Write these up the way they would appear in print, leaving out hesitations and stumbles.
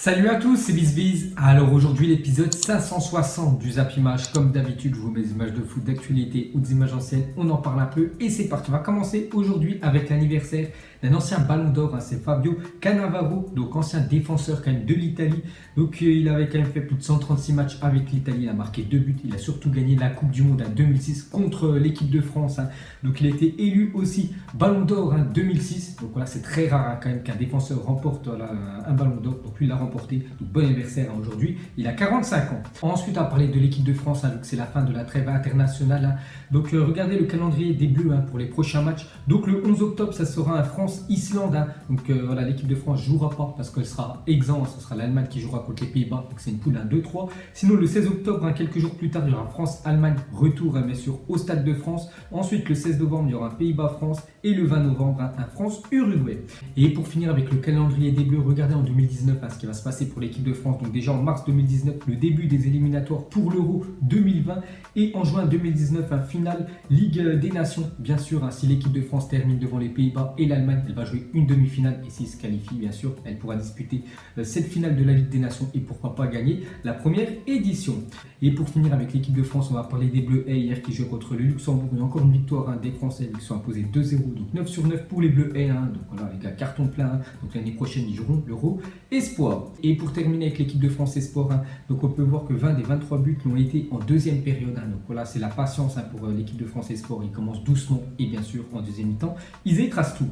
Salut à tous, c'est BizBiz. Alors aujourd'hui l'épisode 560 du Zap Image. Comme d'habitude, je vous mets des images de foot d'actualité ou des images anciennes. On en parle un peu et c'est parti. On va commencer aujourd'hui avec l'anniversaire d'un ancien ballon d'or. C'est Fabio Cannavaro, donc ancien défenseur quand même de l'Italie. Donc il avait quand même fait plus de 136 matchs avec l'Italie. Il a marqué 2 buts. Il a surtout gagné la Coupe du Monde en 2006 contre l'équipe de France. Donc il a été élu aussi ballon d'or 2006. Donc voilà, c'est très rare quand même qu'un défenseur remporte un ballon d'or. Donc lui il l'a remporté. Donc bon anniversaire aujourd'hui, il a 45 ans. Ensuite, on va parler de l'équipe de France, donc c'est la fin de la trêve internationale. Donc regardez le calendrier des Bleus pour les prochains matchs. Donc le 11 octobre, ça sera un France-Islande. Donc voilà, l'équipe de France ne jouera pas parce qu'elle sera exempt. Ce sera l'Allemagne qui jouera contre les Pays-Bas. Donc c'est une poule 2-3. Sinon, le 16 octobre, quelques jours plus tard, il y aura France-Allemagne, retour bien sûr au Stade de France. Ensuite, le 16 novembre, il y aura Pays-Bas-France. Et le 20 novembre, un France-Uruguay. Et pour finir avec le calendrier des Bleus, regardez en 2019 ce qui va se passer pour l'équipe de France. Donc déjà en mars 2019, le début des éliminatoires pour l'Euro 2020. Et en juin 2019, un final Ligue des Nations. Bien sûr, si l'équipe de France termine devant les Pays-Bas et l'Allemagne, elle va jouer une demi-finale. Et s'il se qualifie, bien sûr, elle pourra disputer cette finale de la Ligue des Nations et pourquoi pas gagner la première édition. Et pour finir avec l'équipe de France, on va parler des Bleus hier qui jouent contre le Luxembourg. Il y a encore une victoire des Français qui sont imposés 2-0. Donc 9 sur 9 pour les Bleus et donc voilà les gars, carton plein. Donc l'année prochaine ils joueront l'Euro Espoir. Et pour terminer avec l'équipe de France Espoir, donc on peut voir que 20 des 23 buts l'ont été en deuxième période. Donc voilà, c'est la patience pour l'équipe de France Espoir. Ils commencent doucement et bien sûr en deuxième mi-temps ils écrasent tout.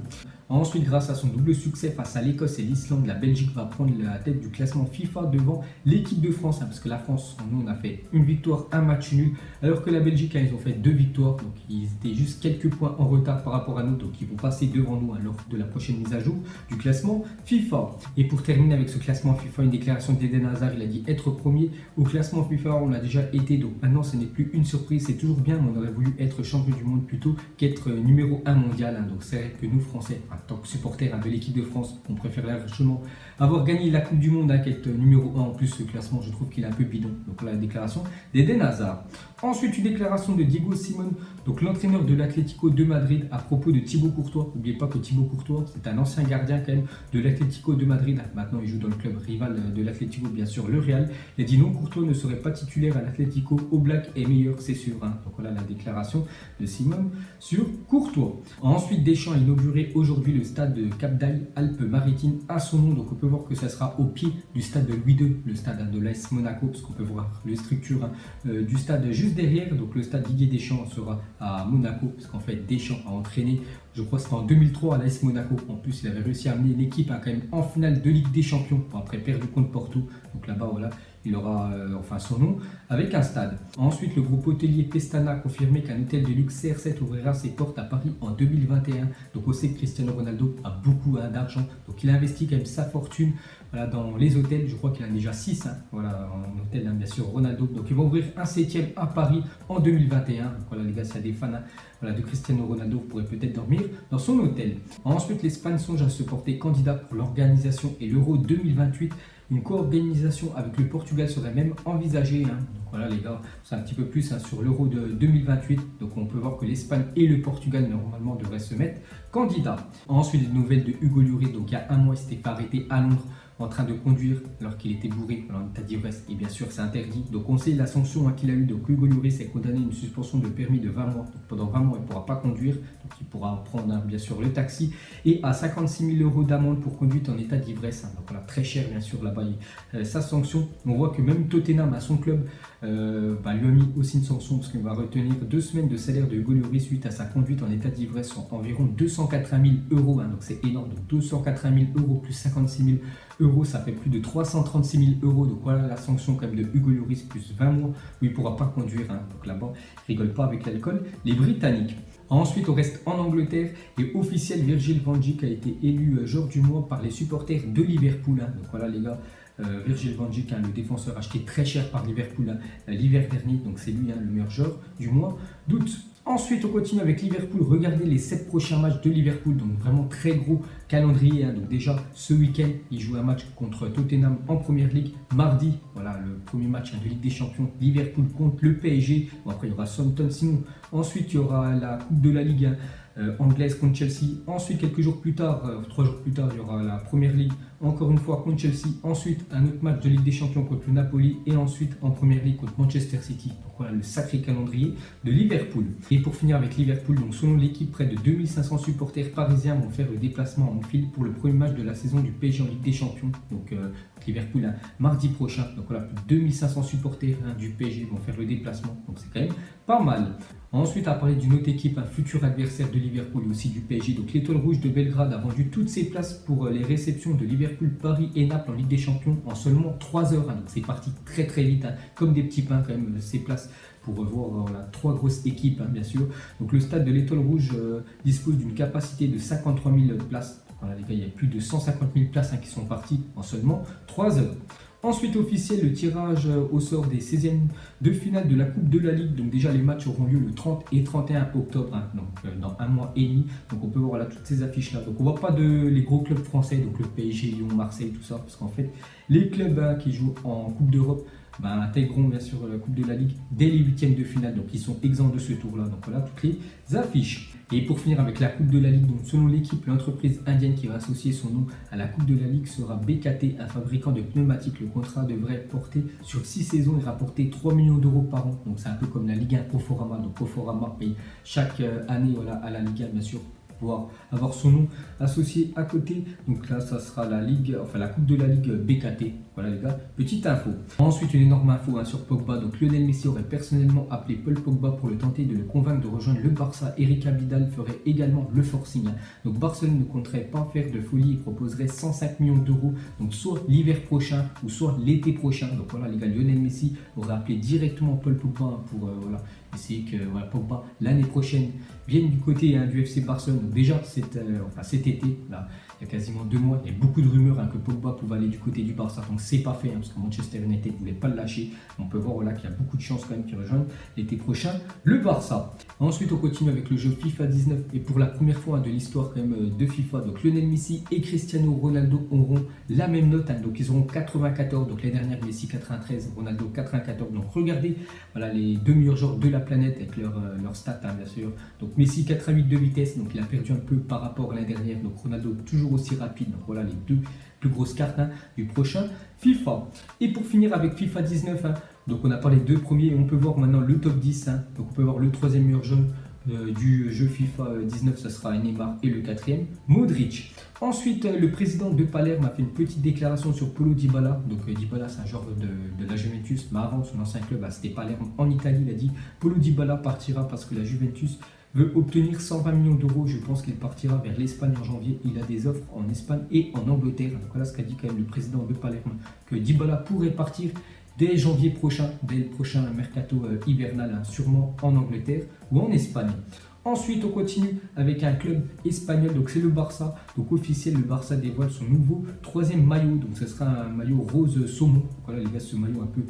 Ensuite, grâce à son double succès face à l'Écosse et l'Islande, la Belgique va prendre la tête du classement FIFA devant l'équipe de France. Parce que la France, nous, on a fait une victoire, un match nul. Alors que la Belgique, ils ont fait 2 victoires. Donc, ils étaient juste quelques points en retard par rapport à nous. Donc, ils vont passer devant nous lors de la prochaine mise à jour du classement FIFA. Et pour terminer avec ce classement FIFA, une déclaration d'Eden Hazard. Il a dit être premier au classement FIFA. On l'a déjà été. Donc, maintenant, ce n'est plus une surprise. C'est toujours bien. Mais on aurait voulu être champion du monde plutôt qu'être numéro 1 mondial. Donc, c'est vrai que nous, Français, en tant que supporters de l'équipe de France, on préfère largement avoir gagné la Coupe du Monde qu'être numéro 1. En plus, ce classement, je trouve qu'il est un peu bidon. Donc la déclaration d'Eden Hazard. Ensuite, une déclaration de Diego Simón, donc l'entraîneur de l'Atlético de Madrid, à propos de Thibaut Courtois. N'oubliez pas que Thibaut Courtois, c'est un ancien gardien quand même de l'Atlético de Madrid. Maintenant, il joue dans le club rival de l'Atlético, bien sûr, le Real. Il a dit non, Courtois ne serait pas titulaire à l'Atlético. Oblak est meilleur, c'est sûr. Donc voilà la déclaration de Simón sur Courtois. Ensuite, Deschamps a inauguré aujourd'hui le stade de Cap d'Aille, Alpes-Maritimes, à son nom. Donc on peut voir que ça sera au pied du stade de Louis II, le stade de l'AS Monaco, parce qu'on peut voir les structures du stade juste derrière. Donc le stade Didier Deschamps sera à Monaco, parce qu'en fait Deschamps a entraîné, je crois que c'était en 2003 à l'AS Monaco. En plus, il avait réussi à amener l'équipe quand même en finale de Ligue des Champions, après perdu contre Porto. Donc là-bas, voilà, il aura son nom avec un stade. Ensuite, le groupe hôtelier Pestana a confirmé qu'un hôtel de luxe CR7 ouvrira ses portes à Paris en 2021. Donc on sait que Cristiano Ronaldo a beaucoup d'argent. Donc il a investi quand même sa fortune dans les hôtels. Je crois qu'il en a déjà 6 voilà, en hôtel, bien sûr, Ronaldo. Donc ils vont ouvrir un 7e à Paris en 2021. Donc voilà les gars, s'il y a des fans de Cristiano Ronaldo, vous pourrez peut-être dormir dans son hôtel. Ensuite, l'Espagne songe à se porter candidat pour l'organisation et l'Euro 2028. Une co-organisation avec le Portugal serait même envisagée. Donc voilà les gars, c'est un petit peu plus sur l'Euro de 2028. Donc on peut voir que l'Espagne et le Portugal normalement devraient se mettre candidats. Ensuite, les nouvelles de Hugo Lloris. Donc il y a un mois, il s'était arrêté à Londres en train de conduire alors qu'il était bourré en état d'ivresse. Et bien sûr, c'est interdit. Donc on sait la sanction qu'il a eue. Donc Hugo Lloris est condamné à une suspension de permis de 20 mois. Donc pendant 20 mois, il ne pourra pas conduire. Donc il pourra prendre bien sûr le taxi. Et à 56 000 € d'amende pour conduite en état d'ivresse. Donc voilà, très cher bien sûr là-bas. Sa sanction, on voit que même Tottenham à son club lui a mis aussi une sanction parce qu'il va retenir 2 semaines de salaire de Hugo Lloris suite à sa conduite en état d'ivresse, soit environ 280 000 €. Donc c'est énorme. Donc 280 000 € plus 56 000 €, ça fait plus de 336 000 €. Donc voilà la sanction quand même de Hugo Lloris plus 20 mois où il ne pourra pas conduire. Donc là-bas, ils rigolent pas avec l'alcool, les Britanniques. Ensuite, on reste en Angleterre et officiel, Virgil van Dijk a été élu joueur du mois par les supporters de Liverpool. Donc voilà les gars, Virgil van Dijk, le défenseur acheté très cher par Liverpool l'hiver dernier. Donc c'est lui le meilleur joueur du mois d'août. Ensuite, on continue avec Liverpool. Regardez les 7 prochains matchs de Liverpool. Donc vraiment très gros calendrier. Donc déjà, ce week-end, ils jouent un match contre Tottenham en Première Ligue. Mardi, voilà le premier match de Ligue des Champions. Liverpool contre le PSG. Bon, après, il y aura Southampton. Sinon, ensuite, il y aura la Coupe de la Ligue anglaise contre Chelsea. Ensuite, quelques jours plus tard, 3 jours plus tard, il y aura la Première Ligue, encore une fois contre Chelsea. Ensuite, un autre match de Ligue des Champions contre le Napoli. Et ensuite, en Première Ligue contre Manchester City. Donc voilà le sacré calendrier de Liverpool. Et pour finir avec Liverpool, donc selon l'équipe, près de 2500 supporters parisiens vont faire le déplacement en Anfield pour le premier match de la saison du PSG en Ligue des Champions. Donc Liverpool, mardi prochain. Donc voilà, plus de 2500 supporters du PSG vont faire le déplacement. Donc c'est quand même pas mal. Ensuite, à parler d'une autre équipe, un futur adversaire de Liverpool et aussi du PSG. Donc l'Étoile Rouge de Belgrade a vendu toutes ses places pour les réceptions de Liverpool, Paris et Naples en Ligue des Champions en seulement 3 heures. Donc c'est parti très très vite, comme des petits pains quand même, ces places pour voir 3 grosses équipes, bien sûr. Donc le stade de l'Étoile Rouge dispose d'une capacité de 53 000 places. Voilà les gars, il y a plus de 150 000 places qui sont parties en seulement 3 heures. Ensuite officiel, le tirage au sort des 16e de finale de la Coupe de la Ligue. Donc déjà les matchs auront lieu le 30 et 31 octobre, donc dans un mois et demi. Donc on peut voir là toutes ces affiches là. Donc on voit pas les gros clubs français, donc le PSG, Lyon, Marseille, tout ça, parce qu'en fait les clubs qui jouent en Coupe d'Europe intégreront bien sûr la Coupe de la Ligue dès les 8e de finale, donc ils sont exempts de ce tour là. Donc voilà toutes les affiches. Et pour finir avec la Coupe de la Ligue, donc selon l'équipe, l'entreprise indienne qui va associer son nom à la Coupe de la Ligue sera BKT, un fabricant de pneumatiques. Le contrat devrait porter sur 6 saisons et rapporter 3 millions d'euros par an. Donc c'est un peu comme la Ligue 1 Proforama. Donc Proforama paye chaque année à la Ligue 1 bien sûr, pouvoir avoir son nom associé à côté. Donc là ça sera la Coupe de la Ligue BKT. Voilà les gars, petite info. Ensuite une énorme info sur Pogba. Donc Lionel Messi aurait personnellement appelé Paul Pogba pour le tenter de le convaincre de rejoindre le Barça. Eric Abidal ferait également le forcing. Donc Barcelone ne compterait pas faire de folie et proposerait 105 millions d'euros. Donc soit l'hiver prochain ou soit l'été prochain. Donc voilà les gars, Lionel Messi aurait appelé directement Paul Pogba pour essayer que Pogba l'année prochaine vienne du côté du FC Barcelone. Donc déjà cet été, là, il y a quasiment 2 mois, il y a beaucoup de rumeurs que Pogba pouvait aller du côté du Barça. Donc c'est pas fait parce que Manchester United ne voulait pas le lâcher. On peut voir qu'il y a beaucoup de chances quand même qu'il rejoigne l'été prochain le Barça. Ensuite on continue avec le jeu FIFA 19 et pour la première fois de l'histoire quand même de FIFA, donc Lionel Messi et Cristiano Ronaldo auront la même note. Donc ils auront 94. Donc l'année dernière Messi 93, Ronaldo 94. Donc regardez les 2 meilleurs joueurs de la planète avec leurs stats bien sûr. Donc Messi 88 de vitesse, donc il a perdu un peu par rapport à l'année dernière. Donc Ronaldo toujours aussi rapide. Donc voilà les 2 plus grosses cartes du prochain FIFA. Et pour finir avec FIFA 19, donc on a parlé des 2 premiers et on peut voir maintenant le top 10. Donc on peut voir le 3e meilleur jeu du jeu FIFA 19, ça sera Neymar, et le 4e Modric. Ensuite le président de Palerme a fait une petite déclaration sur Paulo Dybala. Donc Dybala c'est un joueur de la Juventus, mais avant son ancien club c'était Palerme en Italie. Il a dit Paulo Dybala partira parce que la Juventus veut obtenir 120 millions d'euros. Je pense qu'il partira vers l'Espagne en janvier. Il a des offres en Espagne et en Angleterre. Donc voilà ce qu'a dit quand même le président de Palerme, que Dybala pourrait partir dès janvier prochain, dès le prochain mercato hivernal, sûrement en Angleterre ou en Espagne. Ensuite, on continue avec un club espagnol, donc c'est le Barça. Donc officiel, le Barça dévoile son nouveau 3e maillot. Donc ce sera un maillot rose saumon. Voilà les gars, ce maillot un peu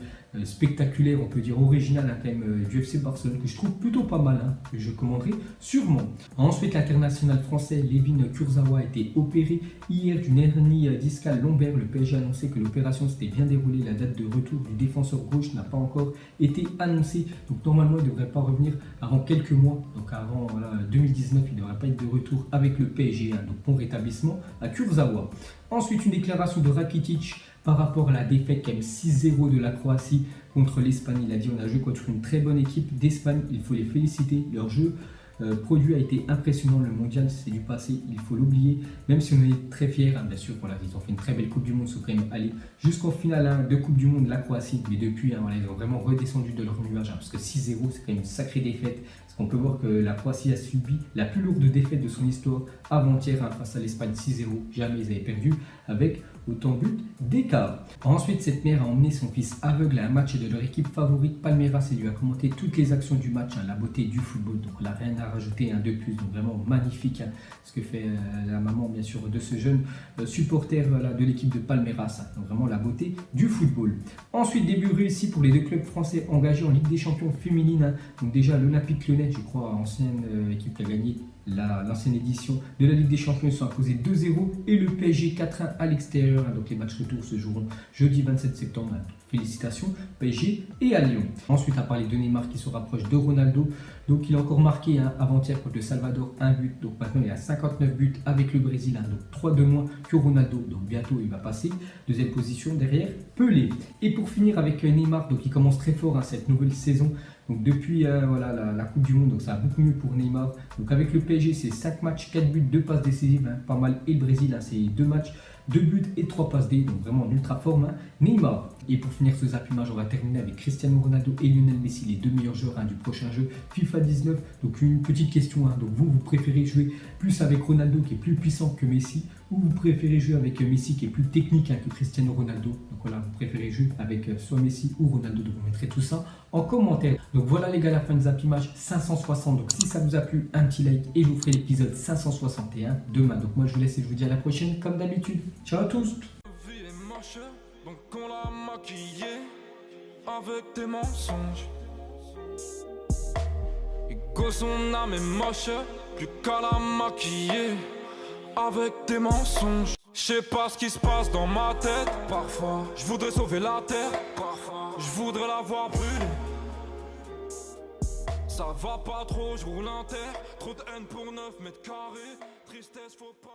spectaculaire, on peut dire original quand même, du FC Barcelone, que je trouve plutôt pas mal, que je commanderai sûrement. Ensuite, l'international français Layvin Kurzawa a été opéré hier d'une hernie discale lombaire. Le PSG a annoncé que l'opération s'était bien déroulée. La date de retour du défenseur gauche n'a pas encore été annoncée. Donc normalement, il ne devrait pas revenir avant quelques mois. Donc avant 2019, il ne devrait pas être de retour avec le PSG. Donc bon rétablissement à Kurzawa. Ensuite, une déclaration de Rakitic par rapport à la défaite quand même 6-0 de la Croatie contre l'Espagne. Il a dit on a joué contre une très bonne équipe d'Espagne, il faut les féliciter, leur jeu produit a été impressionnant. Le mondial c'est du passé, il faut l'oublier, même si on est très fiers, bien sûr, ils ont fait une très belle Coupe du Monde, ils sont quand même allés jusqu'en finale de Coupe du Monde, la Croatie, mais depuis ils ont vraiment redescendu de leur nuage, parce que 6-0 c'est quand même une sacrée défaite. On peut voir que la Croatie a subi la plus lourde défaite de son histoire avant-hier face à l'Espagne 6-0. Jamais ils avaient perdu avec autant de buts d'écart. Ensuite, cette mère a emmené son fils aveugle à un match de leur équipe favorite Palmeiras et lui a commenté toutes les actions du match, la beauté du football. Donc là, rien à rajouter, de plus. Donc vraiment magnifique ce que fait la maman bien sûr de ce jeune supporter de l'équipe de Palmeiras. Donc vraiment la beauté du football. Ensuite, début réussi pour les 2 clubs français engagés en Ligue des Champions féminine. Donc déjà l'Olympique Lyonnais, je crois, ancienne équipe qui a gagné l'ancienne édition de la Ligue des Champions, ils sont imposés 2-0 et le PSG 4-1 à l'extérieur. Donc les matchs retour se joueront jeudi 27 septembre. Félicitations PSG et à Lyon. Ensuite, à parler de Neymar qui se rapproche de Ronaldo. Donc il a encore marqué avant-hier contre le Salvador un but. Donc maintenant il a 59 buts avec le Brésil. Donc 3 de moins que Ronaldo. Donc bientôt il va passer. Deuxième position derrière Pelé. Et pour finir avec Neymar, donc il commence très fort cette nouvelle saison. Donc depuis la Coupe du Monde, donc ça va beaucoup mieux pour Neymar. Donc avec le PSG, c'est 5 matchs, 4 buts, 2 passes décisives, pas mal. Et le Brésil, c'est 2 matchs, 2 buts et 3 passes D, donc vraiment en ultra forme. Neymar. Et pour finir ce zappimage, on va terminer avec Cristiano Ronaldo et Lionel Messi, les 2 meilleurs joueurs du prochain jeu FIFA 19. Donc une petite question, donc vous préférez jouer plus avec Ronaldo qui est plus puissant que Messi, ou vous préférez jouer avec Messi qui est plus technique que Cristiano Ronaldo? Donc voilà, vous préférez jouer avec soit Messi ou Ronaldo. Donc vous mettrez tout ça en commentaire. Donc voilà les gars, la fin de zappimage 560. Donc si ça vous a plu, un petit like et je vous ferai l'épisode 561 demain. Donc moi je vous laisse et je vous dis à la prochaine comme d'habitude. Ciao à tous. Donc on l'a maquillé avec des mensonges. Et que son âme est moche, plus qu'à la maquiller avec des mensonges. Je sais pas ce qui se passe dans ma tête. Parfois, je voudrais sauver la terre. Parfois, je voudrais la voir brûler. Ça va pas trop, je roule un terre. Trop de haine pour 9 mètres carrés. Tristesse, faut pas.